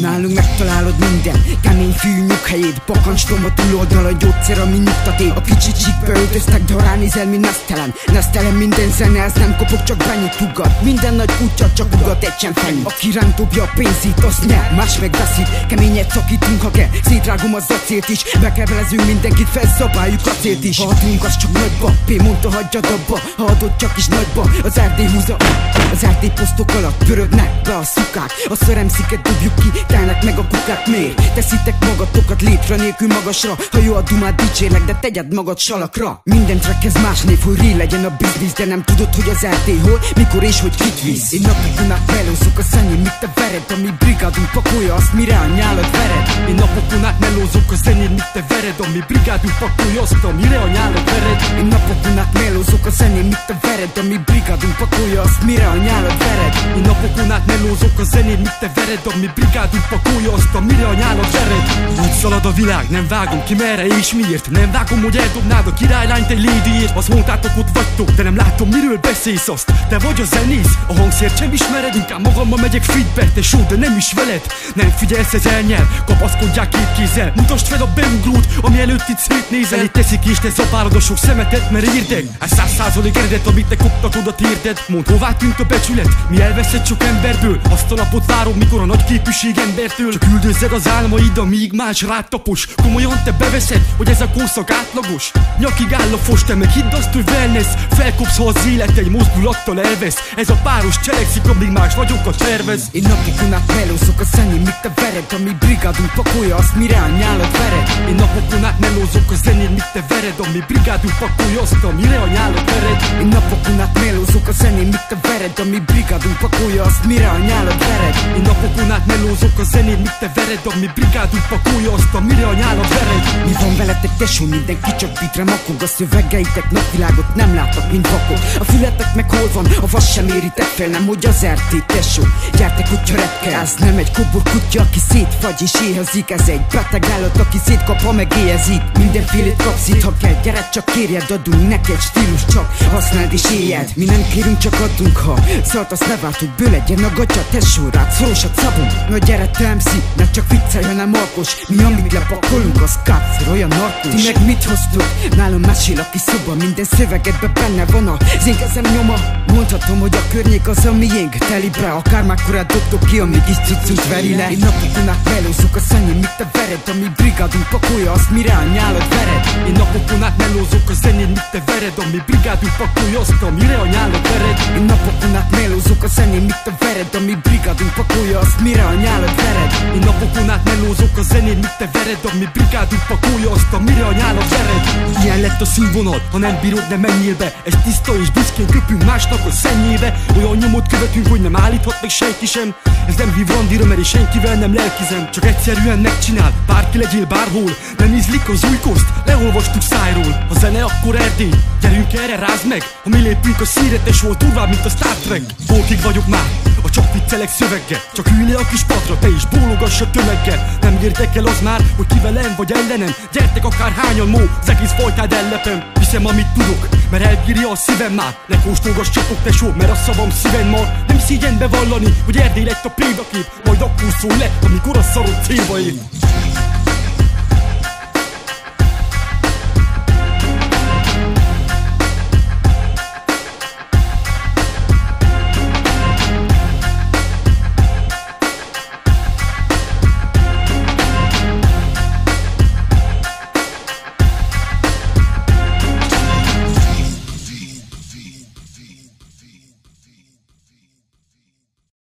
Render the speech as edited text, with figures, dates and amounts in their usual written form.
Nálunk megtalálod minden, kemény fű nyughelyét, bakancstomba túloldal a gyógyszer, ami nyugtatét. A kicsi csíkbe öltöztek, de ha ránézel, mi Nesztelen minden zene, ez nem kopog, csak benyit ugat. Minden nagy kutya csak ugat, egy sem fenyít. Aki ránk dobja a pénzét, azt nyer, más meg veszít. Keményet szakítunk, ha kell, szétrágom az acélt is. Bekebelezünk mindenkit, felszabáljuk a célt is. Ha adunk, az csak nagyba, P mondta, hagyjad abba. Ha adod, csak is nagyba, az Erdély húzza. Az Erdély posztok alatt pörögnek be a szukák. A szöremsziket dobjuk ki, telnek meg a kukák. Miért teszitek magatokat létre nélkül magasra? Ha jó a dumát dicsérlek, de tegyed magad salakra. Minden track ez más név, hogy ré legyen a biznisz, de nem tudod, hogy az Erdély hol, mikor és hogy kit visz. Én napokon át melózok a zenén, míg te vered, a mi brigádunk pakolja azt, mire a nyálad vered. Én napokon át melózok a zenén, míg te vered, a mi brigádunk pakolja azt, amire a nyálad vered. Én napokon át melózok a zenén, míg te vered, a mi brigádunk pakolja azt, mire a nyálad vered. Én napokon át melózok a zenén, míg te vered, a mi brigádunk pakolja azt, amire a nyálad vered. Úgy szalad a világ, nem vágom ki merre és miért. Nem vágom, hogy eldobnád a királylányt egy ladyért. Azt mondtátok, ott vagytok, de nem látom, miről beszélsz azt. Te vagy a zenész, a hangszert sem ismered. Inkább magammal megyek fitbe, te só, de nem is veled. Nem figyelsz, ez elnyel, kapaszkodják két kézzel. Mutasd fel a beugrót, ami előtt itt szétnézel. Itt teszik és te zabálod a sok szemetet, mert érdek. Ez 100% eredet, amit te koptatod a térded. Mondd, hová tűnt a becsület, mi elveszett sok emberből. Azt a napot várom, mikor a nagy képűség embertől. Csak üldözzed az álmaid, amíg más rád tapos. Komolyan te beveszed, hogy ez a korszak átlagos. Nyakig áll a fos, te meg hidd azt, hogy wellness. Felkopsz, ha az élet egy mozdulattal elvesz. Ez a páros cselekszik, amíg más vagyokat tervez. Én napokon át melózok a zenén, míg te vered, a mi brigádunk pakolja azt, mire a nyálad vered. Én napokon át melózok a zenén, míg te vered, a mi brigádunk pakolja azt, amire a nyálad vered. Én napokon át melózok a zenén, míg te vered, a mi brigádunk pakolja azt, mire a nyálad vered. Én napokon át melózok a zenén, míg te vered, a mi brigádunk pakolja azt, amire a nyálad vered. Mi van veletek, tesó, mindenki csak bitre makog. A szövegeitek napvilágot nem látnak, mint vakok. A fületek meg hol van, a vas sem éritek fel, nem hogy az Erdély, tesó. Gyertek, kutya repke, ez nem egy kobor kutya, aki szétfagy és éhezik. Ez egy beteg állat, aki szétkap, ha meg éhezik. Mindenfélét kapsz itt, ha kell, gyere csak kérjed, adunk neked stílus, csak használd és éljed. Mi nem kérünk, csak adunk, ha szart azt ne vártuk, bő legyen a gatya, tesó, rád szorosat szabunk. Na gyere, te MC, ne csak viccelj, hanem alkos. Mi amit lepakolunk, az kápszer, olyan narkós. Ti meg mit hoztok? Nálam mesél a kis szoba, minden szövegedben benne van az én kezem nyoma. Mondhatom, hogy a környék az a miénk, telibe, akár mekkorát dobtok ki, amíg is cuccunk veri le. Én napokon át melózok a zenén, míg te vered, a mi brigádunk pakolja azt, mire a nyálad vered. Én napokon át melózok a zenén, míg te vered, a mi brigádunk pakolja azt, amire a nyálad vered. Én napokon át melózok a zenén, míg te vered, a mi brigádunk pakolja azt, mire a nyálad vered. Én napokon át melózok a zenén, míg te vered, a mi brigádunk pakolja azt, amire a nyálad vered. Ilyen lett a színvonal, ha nem bírod, nem menjél be. Ez tiszta és büszkén köpünk másnak a szennyébe. Olyan nyomot követünk, hogy nem állíthat meg senki sem. Ez nem hív randira, mert én senkivel nem lelkizem. Csak egyszerűen megcsinál, bárki legyél bárhol. Nem ízlik az új koszt, leolvastuk szájról. Ha zene, akkor Erdély, gyerünk erre, rázd meg. Ha mi lépünk a szíretes volt, durvább, mint a Star Trek. Pókig vagyok már, a csak viccelek szöveggel. Csak ülj le a kis padra, te is bólogass a tömeggel. Nem érdekel az már, hogy ki velem vagy ellenem. Gyertek akár hányan, mó, az egész fajtád ellepem. Viszem, amit tudok, mert elbírja a szívem már. Ne kóstolgassatok, tesó, mert a szavam szíven mar. Nem szégyen bevallani, hogy Erdély lett a példakép. Majd akkor szól le, amikor a szarod célba ér.